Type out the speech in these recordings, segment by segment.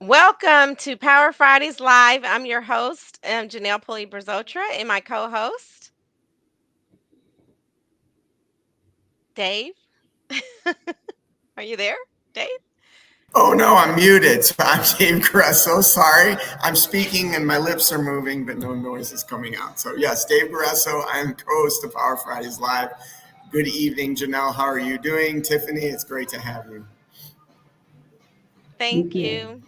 Welcome to Power Fridays Live. I'm your host, Janelle Pulley Brazotra, and my co-host, Dave. Are you there, Dave? Oh no, I'm muted. So I'm Dave Gresso. Sorry, I'm speaking and my lips are moving, but no noise is coming out. So yes, Dave Gresso. I'm host of Power Fridays Live. Good evening, Janelle. How are you doing? Tiffany, it's great to have you. Thank you.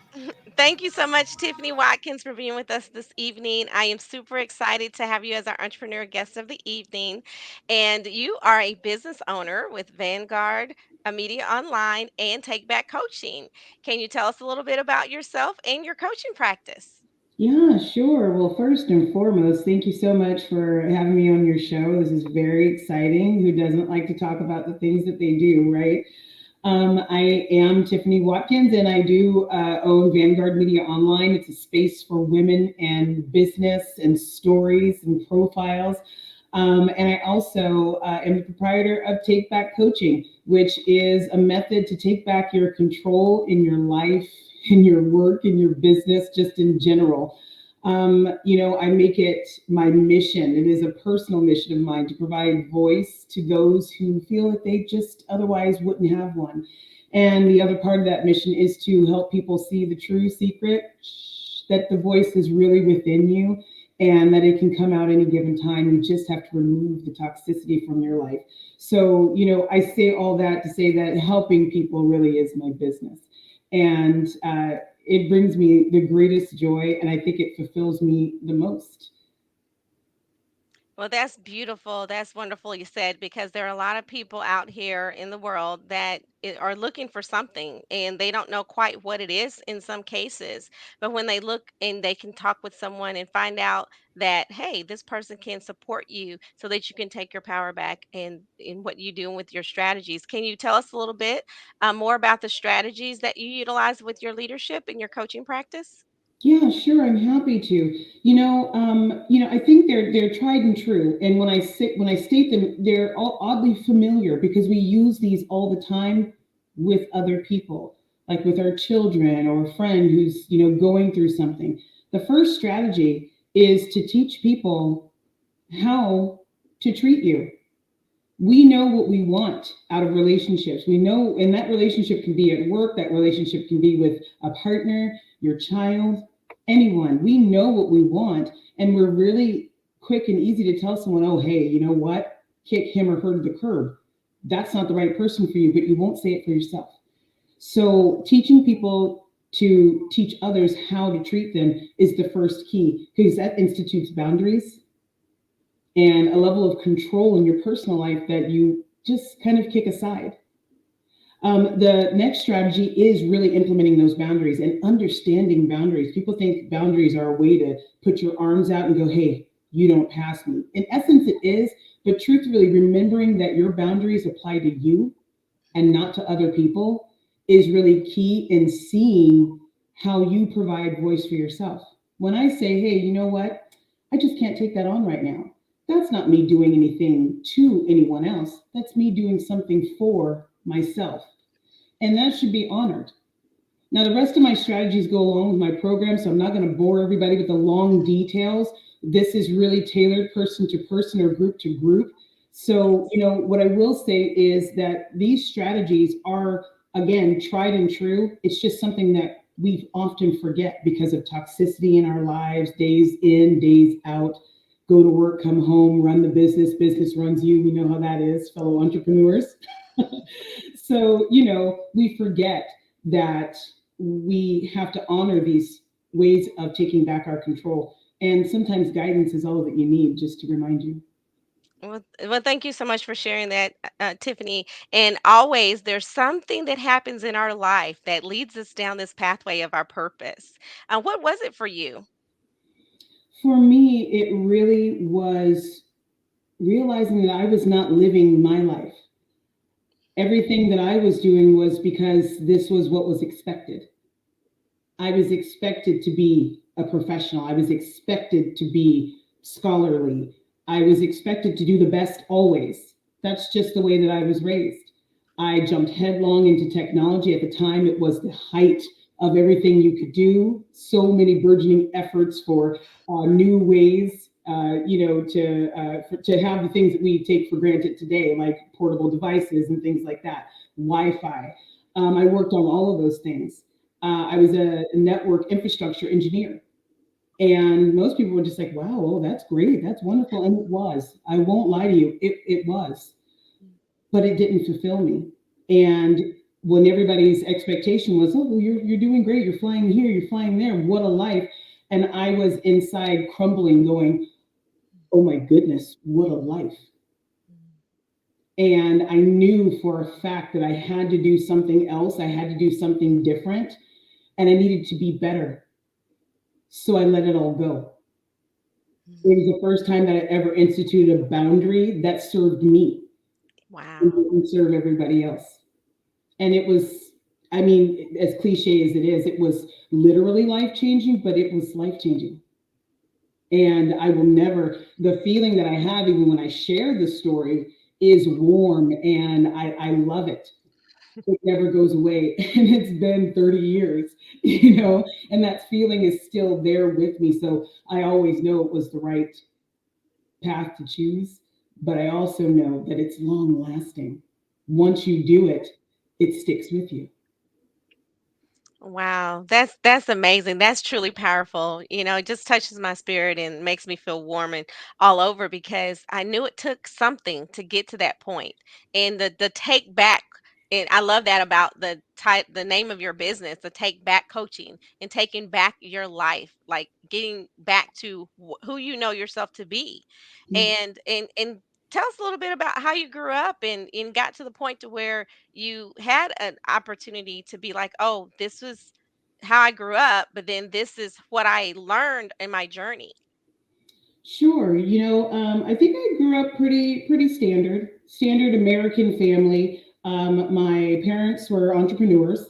Thank you so much, Tiffany Watkins, for being with us this evening. I am super excited to have you as our entrepreneur guest of the evening. And you are a business owner with Vanguard, a media online, and Take Back Coaching. Can you tell us a little bit about yourself and your coaching practice? Yeah, sure. Well, first and foremost, thank you so much for having me on your show. This is very exciting. Who doesn't like to talk about the things that they do, right? I am Tiffany Watkins, and I do own Vanguard Media Online. It's a space for women and business and stories and profiles. And I also am the proprietor of Take Back Coaching, which is a method to take back your control in your life, in your work, in your business, just in general. I make it my mission. It is a personal mission of mine to provide voice to those who feel that they just otherwise wouldn't have one. And the other part of that mission is to help people see the true secret that the voice is really within you and that it can come out any given time. You just have to remove the toxicity from your life. So, I say all that to say that helping people really is my business. And it brings me the greatest joy, and I think it fulfills me the most. Well, that's beautiful. That's wonderful you said because there are a lot of people out here in the world that are looking for something and they don't know quite what it is in some cases. But when they look and they can talk with someone and find out that, hey, this person can support you so that you can take your power back and in what you do with your strategies. Can you tell us a little bit more about the strategies that you utilize with your leadership and your coaching practice? Yeah, sure, I'm happy to. I think they're tried and true, and when I state them, they're all oddly familiar because we use these all the time with other people, like with our children or a friend who's going through something. The first strategy is to teach people how to treat you. We know what we want out of relationships. We know, and that relationship can be at work, that relationship can be with a partner, your child, anyone. We know what we want, and we're really quick and easy to tell someone, oh, hey, you know what? Kick him or her to the curb. That's not the right person for you, but you won't say it for yourself. So, teaching people to teach others how to treat them is the first key because that institutes boundaries and a level of control in your personal life that you just kind of kick aside. The next strategy is really implementing those boundaries and understanding boundaries. People think boundaries are a way to put your arms out and go, hey, you don't pass me. In essence, it is, but truthfully, remembering that your boundaries apply to you and not to other people is really key in seeing how you provide voice for yourself. When I say, hey, you know what? I just can't take that on right now. That's not me doing anything to anyone else. That's me doing something for myself. And that should be honored. Now, the rest of my strategies go along with my program, so I'm not going to bore everybody with the long details. This is really tailored person to person or group to group. So, what I will say is that these strategies are, again, tried and true. It's just something that we often forget because of toxicity in our lives, days in, days out. Go to work, come home, run the business, business runs you. We know how that is, fellow entrepreneurs. So, we forget that we have to honor these ways of taking back our control. And sometimes guidance is all that you need, just to remind you. Well, thank you so much for sharing that, Tiffany. And always, there's something that happens in our life that leads us down this pathway of our purpose. What was it for you? For me, it really was realizing that I was not living my life. Everything that I was doing was because this was what was expected. I was expected to be a professional. I was expected to be scholarly. I was expected to do the best always. That's just the way that I was raised. I jumped headlong into technology. At the time, it was the height of everything you could do, so many burgeoning efforts for new ways, to have the things that we take for granted today, like portable devices and things like that, Wi-Fi. I worked on all of those things. I was a network infrastructure engineer. And most people were just like, wow, oh, that's great. That's wonderful. And it was. I won't lie to you. It was. But it didn't fulfill me. And when everybody's expectation was, oh, well, you're doing great. You're flying here. You're flying there. What a life. And I was inside crumbling, going, oh my goodness, what a life. And I knew for a fact that I had to do something else. I had to do something different. And I needed to be better. So I let it all go. It was the first time that I ever instituted a boundary that served me and Wow. didn't serve everybody else. And it was, I mean, as cliche as it is, it was literally life changing, but it was life changing. And I will never, the feeling that I have, even when I share the story, is warm and I love it. It never goes away. And it's been 30 years, and that feeling is still there with me. So I always know it was the right path to choose, but I also know that it's long lasting. Once you do it, it sticks with you. Wow, that's amazing. That's truly powerful. It just touches my spirit and makes me feel warm and all over because I knew it took something to get to that point. And the take back, and I love that about the name of your business, the take back coaching and taking back your life, like getting back to who you know yourself to be. Yeah. And tell us a little bit about how you grew up and got to the point to where you had an opportunity to be like, oh, this was how I grew up, but then this is what I learned in my journey. Sure. I think I grew up pretty standard American family. My parents were entrepreneurs,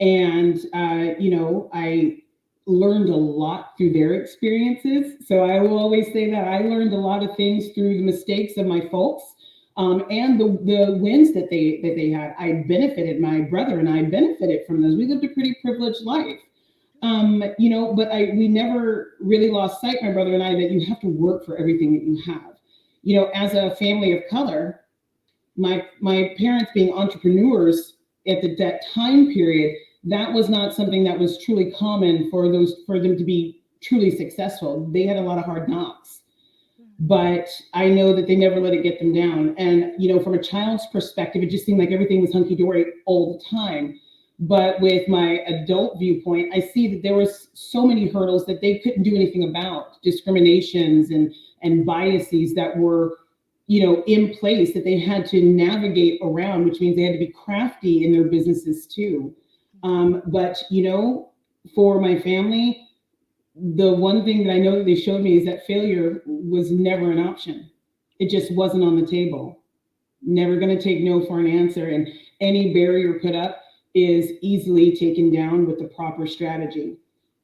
and I learned a lot through their experiences. So I will always say that I learned a lot of things through the mistakes of my folks, and the wins that they had. I benefited. My brother and I benefited from those. We lived a pretty privileged life. But we never really lost sight, my brother and I, that you have to work for everything that you have. As a family of color, my parents being entrepreneurs at that time period, that was not something that was truly common for them to be truly successful. They had a lot of hard knocks, but I know that they never let it get them down. And from a child's perspective, it just seemed like everything was hunky dory all the time. But with my adult viewpoint, I see that there was so many hurdles that they couldn't do anything about, discriminations and biases that were in place that they had to navigate around, which means they had to be crafty in their businesses too. But for my family, the one thing that I know that they showed me is that failure was never an option. It just wasn't on the table. Never going to take no for an answer. And any barrier put up is easily taken down with the proper strategy.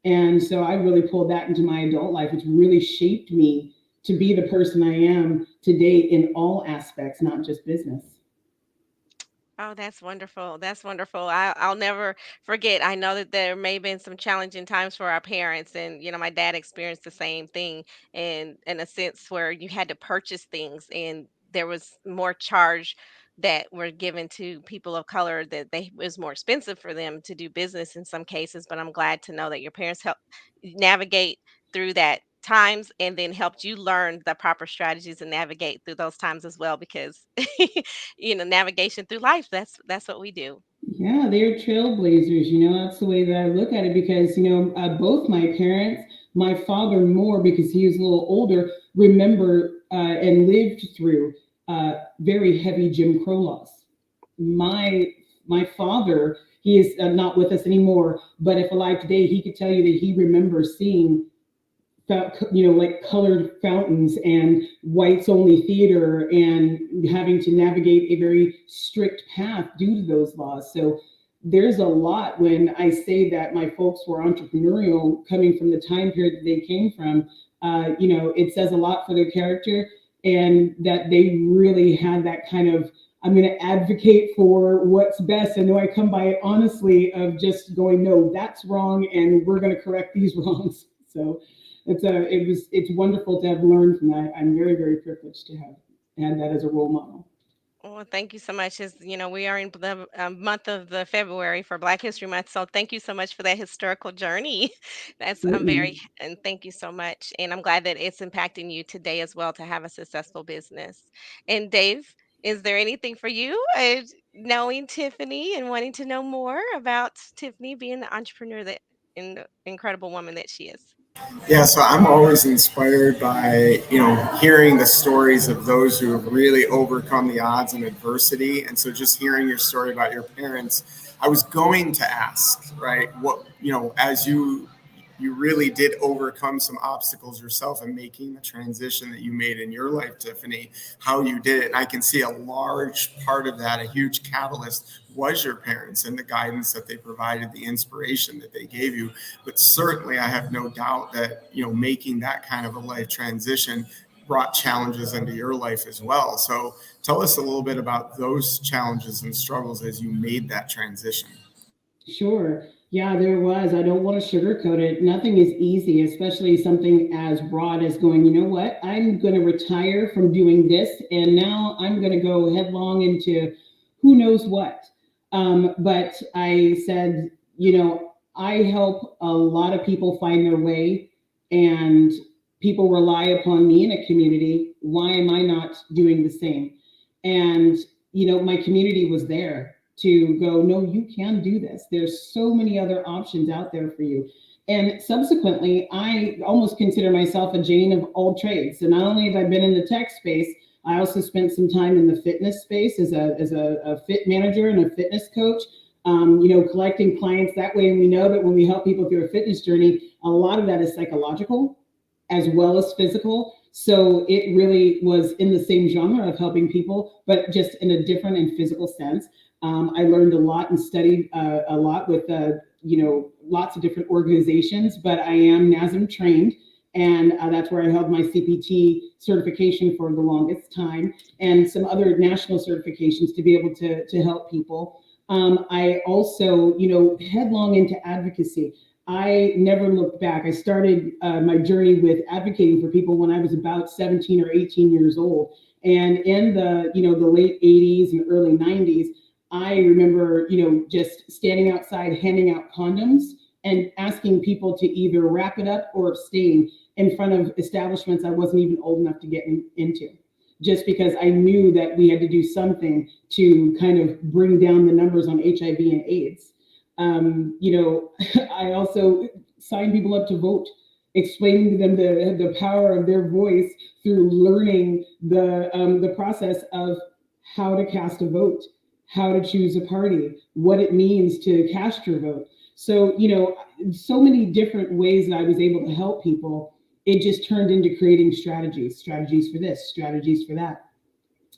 And so I really pulled that into my adult life. It's really shaped me to be the person I am today in all aspects, not just business. Oh, that's wonderful. That's wonderful. I'll never forget. I know that there may have been some challenging times for our parents, and my dad experienced the same thing, and in a sense where you had to purchase things, and there was more charge that were given to people of color that they it was more expensive for them to do business in some cases. But I'm glad to know that your parents helped navigate through that times and then helped you learn the proper strategies and navigate through those times as well because navigation through life. That's what we do. Yeah, they're trailblazers. That's the way that I look at it because, both my parents, my father more because he was a little older, remember and lived through very heavy Jim Crow laws. My my father, he is not with us anymore, but if alive today, he could tell you that he remembers seeing like colored fountains and whites only theater and having to navigate a very strict path due to those laws. So there's a lot when I say that my folks were entrepreneurial coming from the time period that they came from. It says a lot for their character and that they really had that kind of I'm going to advocate for what's best. I know I come by it honestly of just going, no, that's wrong, and we're going to correct these wrongs. So it's wonderful to have learned from that. I'm very, very privileged to have had that as a role model. Well, thank you so much. We are in the month of the February for Black History Month, so thank you so much for that historical journey. That's Certainly. and thank you so much. And I'm glad that it's impacting you today as well to have a successful business. And Dave, is there anything for you, knowing Tiffany and wanting to know more about Tiffany being the entrepreneur that and the incredible woman that she is? Yeah, so I'm always inspired by, hearing the stories of those who have really overcome the odds and adversity. And so just hearing your story about your parents, I was going to ask, right, what, as you really did overcome some obstacles yourself in making the transition that you made in your life, Tiffany, how you did it. And I can see a large part of that, a huge catalyst was your parents and the guidance that they provided, the inspiration that they gave you. But certainly, I have no doubt that, making that kind of a life transition brought challenges into your life as well. So tell us a little bit about those challenges and struggles as you made that transition. Sure. Yeah, there was. I don't want to sugarcoat it. Nothing is easy, especially something as broad as going, you know what? I'm going to retire from doing this, and now I'm going to go headlong into who knows what. But I said, I help a lot of people find their way, and people rely upon me in a community. Why am I not doing the same? And, my community was there to go, no, you can do this. There's so many other options out there for you. And subsequently, I almost consider myself a Jane of all trades. So not only have I been in the tech space, I also spent some time in the fitness space as a fit manager and a fitness coach. Collecting clients that way. And we know that when we help people through a fitness journey, a lot of that is psychological as well as physical. So it really was in the same genre of helping people, but just in a different and physical sense. I learned a lot and studied a lot with, lots of different organizations, but I am NASM trained. And that's where I held my CPT certification for the longest time and some other national certifications to be able to help people. I also, headlong into advocacy. I never looked back. I started my journey with advocating for people when I was about 17 or 18 years old. And in the late 80s and early 90s, I remember, just standing outside handing out condoms and asking people to either wrap it up or abstain in front of establishments I wasn't even old enough to get into, just because I knew that we had to do something to kind of bring down the numbers on HIV and AIDS. I also signed people up to vote, explaining to them the power of their voice through learning the process of how to cast a vote, how to choose a party, what it means to cast your vote. So, so many different ways that I was able to help people. It just turned into creating strategies for this, strategies for that.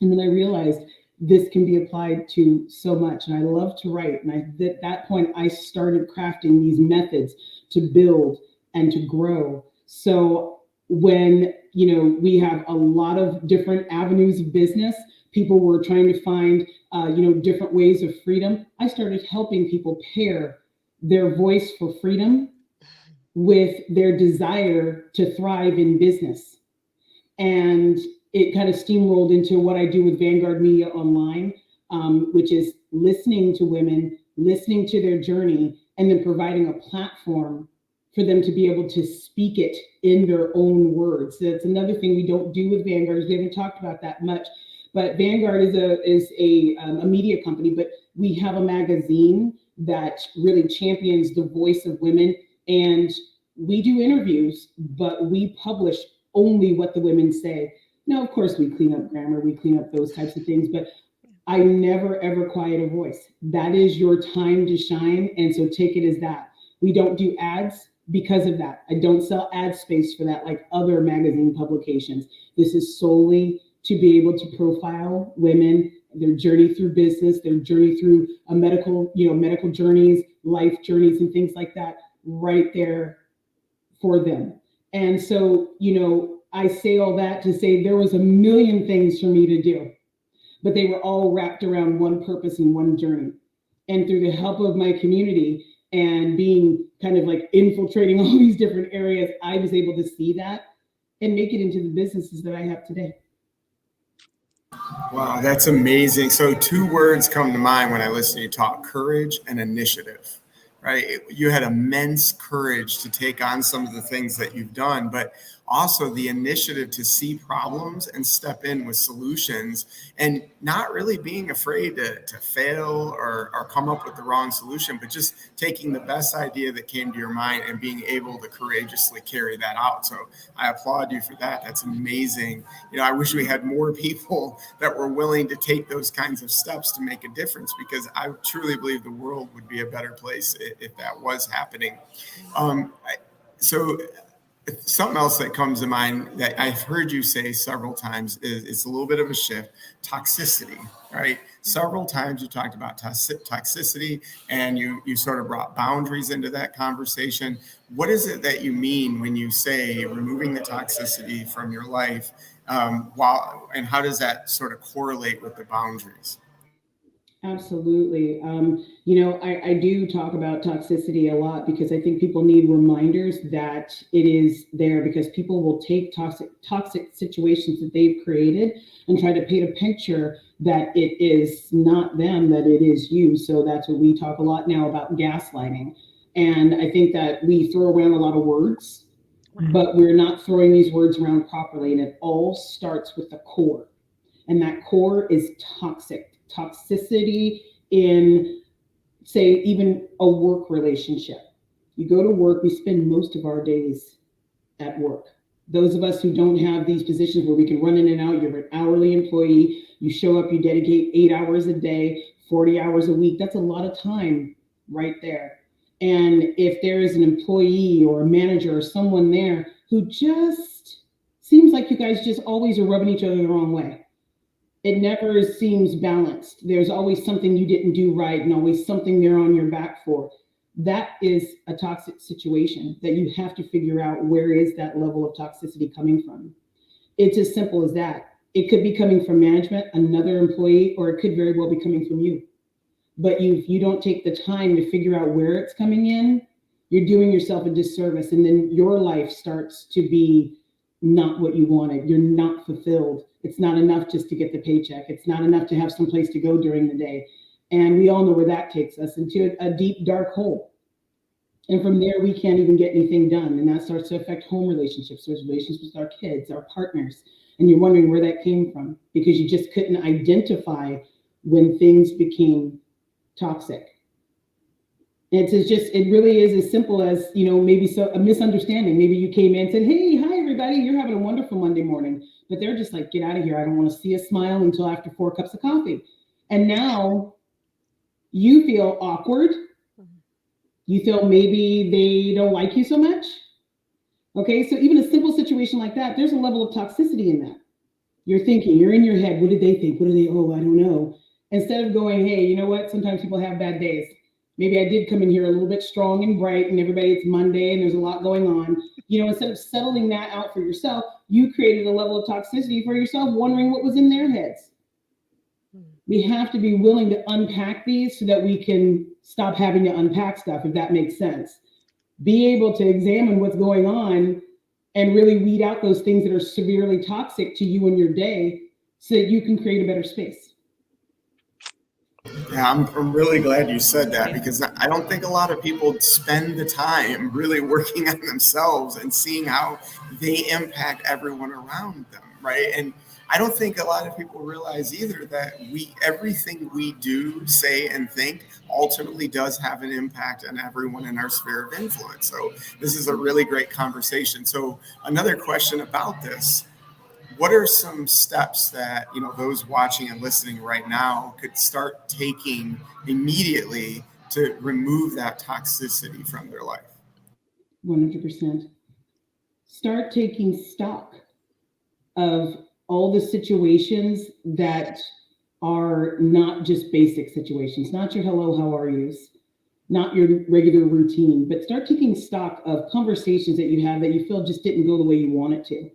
And then I realized this can be applied to so much. And I love to write. And at that point, I started crafting these methods to build and to grow. So when, we have a lot of different avenues of business, people were trying to find, different ways of freedom. I started helping people pair their voice for freedom with their desire to thrive in business. And it kind of steamrolled into what I do with Vanguard Media Online, which is listening to women, listening to their journey, and then providing a platform for them to be able to speak it in their own words. That's another thing we don't do with Vanguard. We haven't talked about that much, but Vanguard is a media company, but we have a magazine that really champions the voice of women, and we do interviews, but we publish only what the women say. Now, of course, we clean up grammar, we clean up those types of things, but I never ever quiet a voice. That is your time to shine, and so take it as that. We don't do ads because of that. I don't sell ad space for that like other magazine publications. This is solely to be able to profile women, their journey through business, their journey through a medical journeys, life journeys, and things like that, right there for them. And so, I say all that to say there was a million things for me to do. but they were all wrapped around one purpose and one journey. And through the help of my community and being kind of like infiltrating all these different areas, I was able to see that and make it into the businesses that I have today. Wow, that's amazing. So, two words come to mind when I listen to you talk: courage and initiative, right? You had immense courage to take on some of the things that you've done, but also the initiative to see problems and step in with solutions and not really being afraid to fail or come up with the wrong solution, but just taking the best idea that came to your mind and being able to courageously carry that out. So I applaud you for that. That's amazing. I wish we had more people that were willing to take those kinds of steps to make a difference, because I truly believe the world would be a better place if that was happening. So something else that comes to mind that I've heard you say several times is it's a little bit of a shift: toxicity, right? Several times you talked about toxicity, and you sort of brought boundaries into that conversation. What is it that you mean when you say removing the toxicity from your life? And how does that sort of correlate with the boundaries? Absolutely. I do talk about toxicity a lot because I think people need reminders that it is there, because people will take toxic situations that they've created and try to paint a picture that it is not them, that it is you. So that's what we talk a lot now about: gaslighting. And I think that we throw around a lot of words, Wow. but we're not throwing these words around properly. And it all starts with the core, and that core is toxicity in, say, even a work relationship. You go to work, we spend most of our days at work. Those of us who don't have these positions where we can run in and out, you're an hourly employee, you show up, you dedicate 8 hours a day, 40 hours a week. That's a lot of time right there. And if there is an employee or a manager or someone there who just seems like you guys just always are rubbing each other the wrong way, it never seems balanced. There's always something you didn't do right and always something they're on your back for. That is a toxic situation that you have to figure out, where is that level of toxicity coming from. It's as simple as that. It could be coming from management, another employee, or it could very well be coming from you. But if you don't take the time to figure out where it's coming in, you're doing yourself a disservice. And then your life starts to be not what you wanted. You're not fulfilled. It's not enough just to get the paycheck. It's not enough to have some place to go during the day. And we all know where that takes us, into a deep, dark hole. And from there, we can't even get anything done. And that starts to affect home relationships, there's relationships with our kids, our partners. And you're wondering where that came from, because you just couldn't identify when things became toxic. It really is as simple as, maybe a misunderstanding. Maybe you came in and said, "Hey, hi, everybody. You're having a wonderful Monday morning." But they're just like, "Get out of here. I don't want to see a smile until after 4 cups of coffee." And now you feel awkward. You feel maybe they don't like you so much. Okay. So even a simple situation like that, there's a level of toxicity in that. You're thinking, you're in your head. What did they think? What do they, oh, I don't know. Instead of going, hey, you know what? Sometimes people have bad days. Maybe I did come in here a little bit strong and bright, and everybody, it's Monday and there's a lot going on. Instead of settling that out for yourself, you created a level of toxicity for yourself, wondering what was in their heads. We have to be willing to unpack these so that we can stop having to unpack stuff, if that makes sense. Be able to examine what's going on and really weed out those things that are severely toxic to you in your day, so that you can create a better space. Yeah, I'm really glad you said that, Right. because I don't think a lot of people spend the time really working on themselves and seeing how they impact everyone around them, right? And I don't think a lot of people realize either that everything we do, say, and think ultimately does have an impact on everyone in our sphere of influence. So this is a really great conversation. So another question about this: what are some steps that those watching and listening right now could start taking immediately to remove that toxicity from their life? 100%. Start taking stock of all the situations that are not just basic situations, not your hello, how are yous, not your regular routine, but start taking stock of conversations that you have that you feel just didn't go the way you want it to.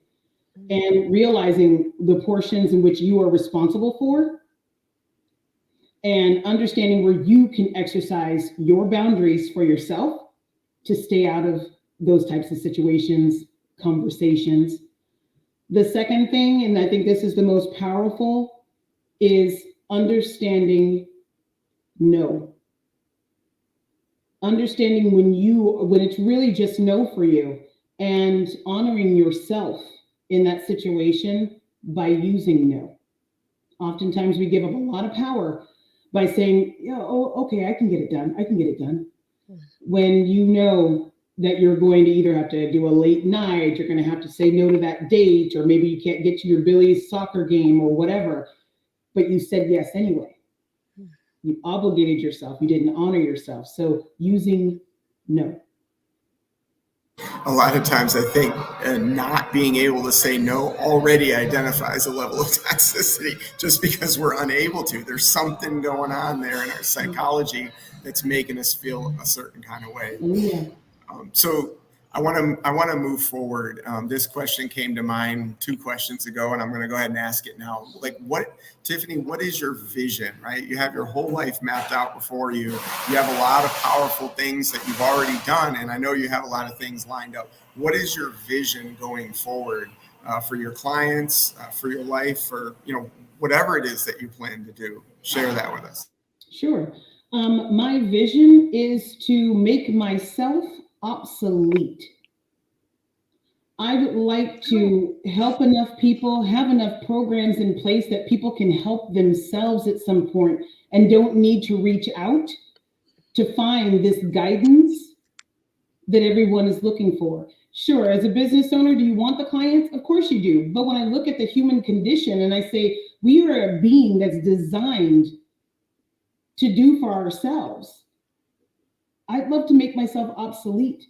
And realizing the portions in which you are responsible for, and understanding where you can exercise your boundaries for yourself to stay out of those types of situations, conversations. The second thing, and I think this is the most powerful, is understanding no. Understanding when it's really just no for you, and honoring yourself in that situation by using no. Oftentimes we give up a lot of power by saying, yeah, oh, okay, I can get it done. I can get it done. When you know that you're going to either have to do a late night, you're going to have to say no to that date, or maybe you can't get to your Billy's soccer game or whatever, but you said yes anyway. You obligated yourself. You didn't honor yourself. So using no. A lot of times I think not being able to say no already identifies a level of toxicity just because we're unable to. There's something going on there in our psychology that's making us feel a certain kind of way. Oh yeah. So I want to move forward. This question came to mind 2 questions ago, and I'm going to go ahead and ask it now. Like, what, Tiffany? What is your vision? Right, you have your whole life mapped out before you. You have a lot of powerful things that you've already done, and I know you have a lot of things lined up. What is your vision going forward for your clients, for your life, for whatever it is that you plan to do? Share that with us. Sure. My vision is to make myself obsolete. I would like to help enough people, have enough programs in place that people can help themselves at some point and don't need to reach out to find this guidance that everyone is looking for. Sure, as a business owner, do you want the clients? Of course you do. But when I look at the human condition and I say, we are a being that's designed to do for ourselves, I'd love to make myself obsolete.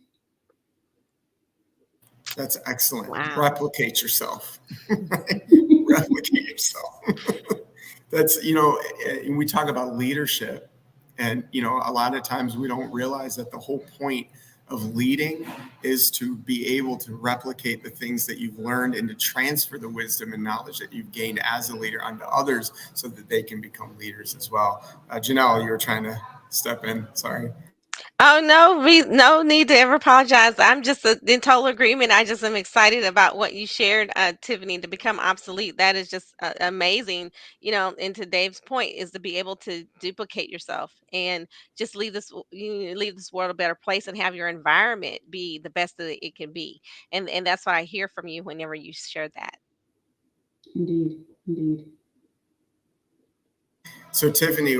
That's excellent. Wow. Replicate yourself. Replicate yourself. That's, we talk about leadership, and a lot of times we don't realize that the whole point of leading is to be able to replicate the things that you've learned and to transfer the wisdom and knowledge that you've gained as a leader onto others so that they can become leaders as well. Janelle, you were trying to step in. Sorry. Oh no, no need to ever apologize. I'm just in total agreement. I just am excited about what you shared, Tiffany, to become obsolete. That is just amazing. And to Dave's point is to be able to duplicate yourself and just leave this world a better place and have your environment be the best that it can be. And that's what I hear from you whenever you share that. Indeed, indeed. So, Tiffany,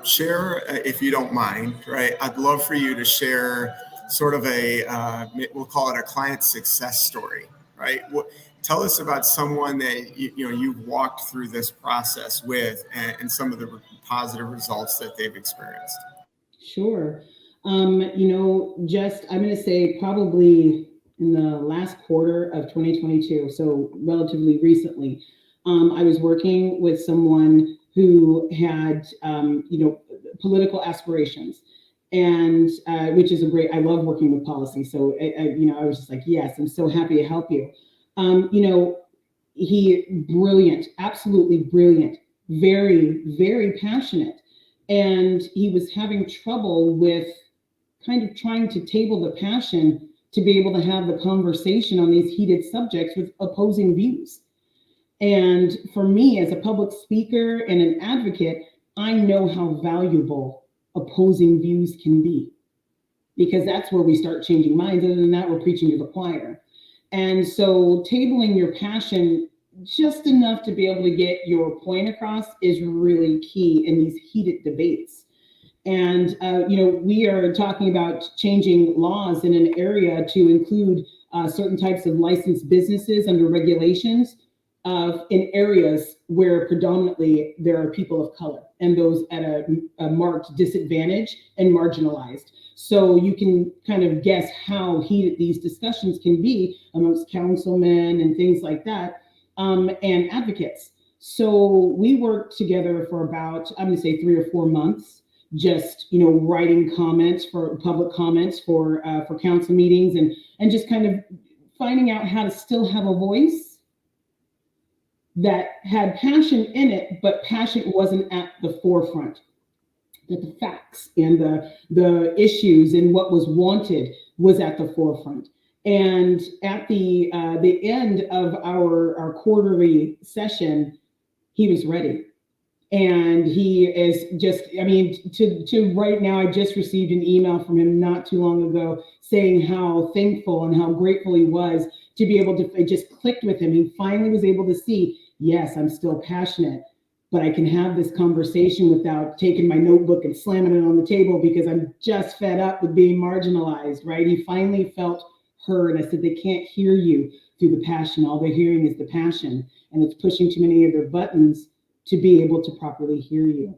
share, if you don't mind, right? I'd love for you to share sort of we'll call it a client success story, right? Tell us about someone that you've walked through this process with, and some of the positive results that they've experienced. Sure. Just I'm going to say probably in the last quarter of 2022, so relatively recently, I was working with someone who had, political aspirations, and which is a great. I love working with policy, so I was just like, yes, I'm so happy to help you. Um, you know, he brilliant, absolutely brilliant, very, very passionate, and he was having trouble with kind of trying to table the passion to be able to have the conversation on these heated subjects with opposing views. And for me, as a public speaker and an advocate, I know how valuable opposing views can be, because that's where we start changing minds. Other than that, we're preaching to the choir. And so tabling your passion just enough to be able to get your point across is really key in these heated debates. And, we are talking about changing laws in an area to include certain types of licensed businesses under regulations in areas where predominantly there are people of color and those at a marked disadvantage and marginalized. So you can kind of guess how heated these discussions can be amongst councilmen and things like that, and advocates. So we worked together for about, I'm going to say 3 or 4 months, just writing comments for public comments for council meetings, and just kind of finding out how to still have a voice that had passion in it, but passion wasn't at the forefront. that the facts and the issues and what was wanted was at the forefront. And at the end of our quarterly session, he was ready, and he is just, I mean, to right now, I just received an email from him not too long ago saying how thankful and how grateful he was to be able to, it just clicked with him. He finally was able to see, yes, I'm still passionate, but I can have this conversation without taking my notebook and slamming it on the table because I'm just fed up with being marginalized, right? He finally felt heard. I said, they can't hear you through the passion. All they're hearing is the passion, and it's pushing too many of their buttons to be able to properly hear you.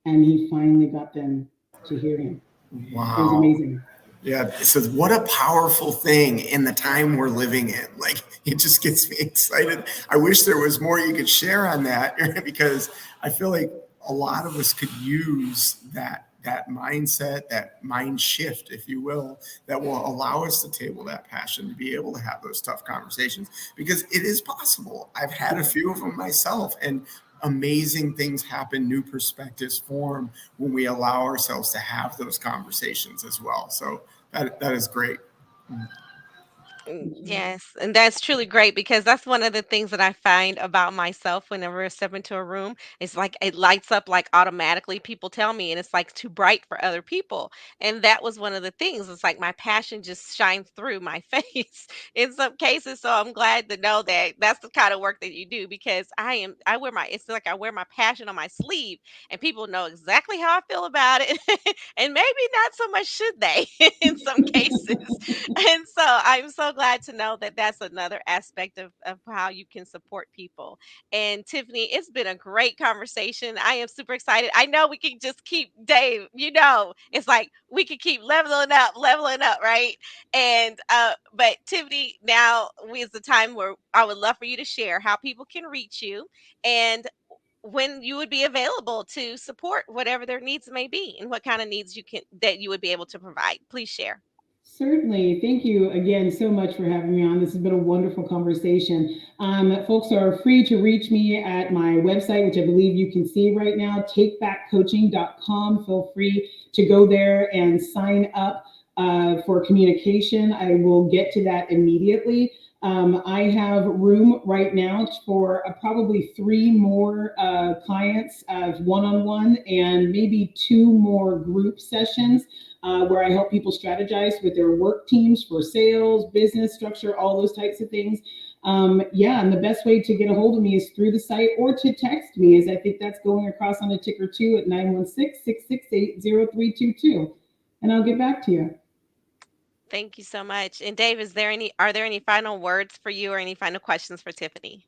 And he finally got them to hear him. It was Wow. amazing. Yeah, it says what a powerful thing in the time we're living in. Like it just gets me excited. I wish there was more you could share on that because I feel like a lot of us could use that mindset, that mind shift, if you will, that will allow us to table that passion, to be able to have those tough conversations because it is possible. I've had a few of them myself, and amazing things happen, new perspectives form when we allow ourselves to have those conversations as well. So that is great. Yes, and that's truly great because that's one of the things that I find about myself whenever I step into a room. It's like it lights up like automatically. People tell me, and it's like too bright for other people. And that was one of the things. It's like my passion just shines through my face in some cases. So I'm glad to know that that's the kind of work that you do because I wear my, it's like I wear my passion on my sleeve and people know exactly how I feel about it. And maybe not so much should they in some cases. And so I'm so glad to know that that's another aspect of how you can support people. And Tiffany, it's been a great conversation. I am super excited. I know we can just keep, Dave, it's like we can keep leveling up, right? And but Tiffany, now is the time where I would love for you to share how people can reach you and when you would be available to support whatever their needs may be and what kind of needs you would be able to provide. Please share. Certainly. Thank you again so much for having me on. This has been a wonderful conversation. Folks are free to reach me at my website, which I believe you can see right now, takebackcoaching.com. Feel free to go there and sign up for communication. I will get to that immediately. I have room right now for probably three more clients, one on one, and maybe two more group sessions where I help people strategize with their work teams for sales, business structure, all those types of things. Yeah, and the best way to get a hold of me is through the site or to text me, as I think that's going across on the ticker too at 916-668-0322. And I'll get back to you. Thank you so much. And Dave, are there any final words for you or any final questions for Tiffany?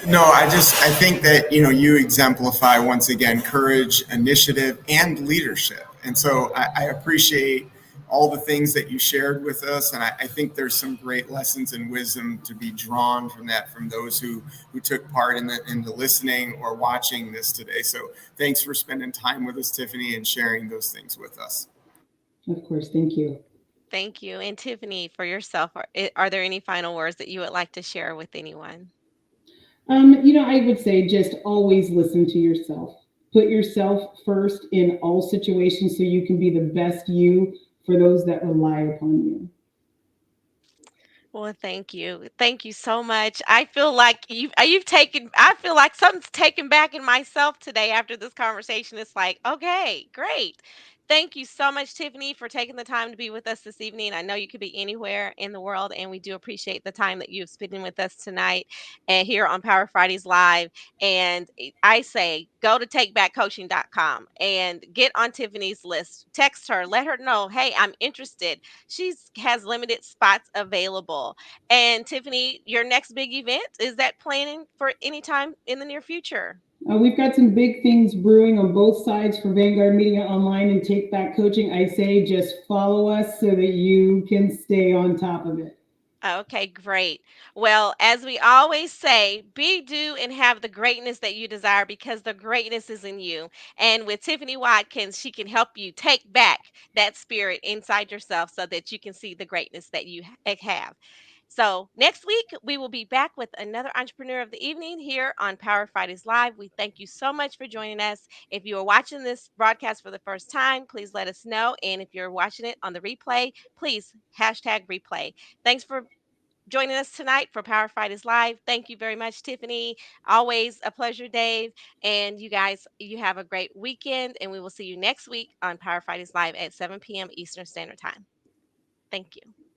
No, I think that you exemplify once again courage, initiative, and leadership. And so I appreciate all the things that you shared with us, and I think there's some great lessons and wisdom to be drawn from that from those who took part in the listening or watching this today. So thanks for spending time with us, Tiffany, and sharing those things with us. Of course, thank you. Thank you. And Tiffany, for yourself, are there any final words that you would like to share with anyone? I would say just always listen to yourself. Put yourself first in all situations so you can be the best you for those that rely upon you. Well, thank you. Thank you so much. I feel like you've taken I feel like something's taken back in myself today after this conversation. It's like, okay, great. Thank you so much, Tiffany, for taking the time to be with us this evening. I know you could be anywhere in the world, and we do appreciate the time that you've spent with us tonight and here on Power Fridays Live. And I say go to takebackcoaching.com and get on Tiffany's list. Text her, let her know, hey, I'm interested. She's has limited spots available. And Tiffany, your next big event, is that planning for any time in the near future? We've got some big things brewing on both sides for Vanguard Media Online and Take Back Coaching. I say just follow us so that you can stay on top of it. Okay, great. Well, as we always say, be, do, and have the greatness that you desire because the greatness is in you. And with Tiffany Watkins, she can help you take back that spirit inside yourself so that you can see the greatness that you have. So next week we will be back with another entrepreneur of the evening here on Power Fridays Live. We thank you so much for joining us. If you are watching this broadcast for the first time, please let us know. And if you're watching it on the replay, please hashtag replay. Thanks for joining us tonight for Power Fridays Live. Thank you very much, Tiffany. Always a pleasure, Dave. And you guys, you have a great weekend. And we will see you next week on Power Fridays Live at 7 p.m. Eastern Standard Time. Thank you.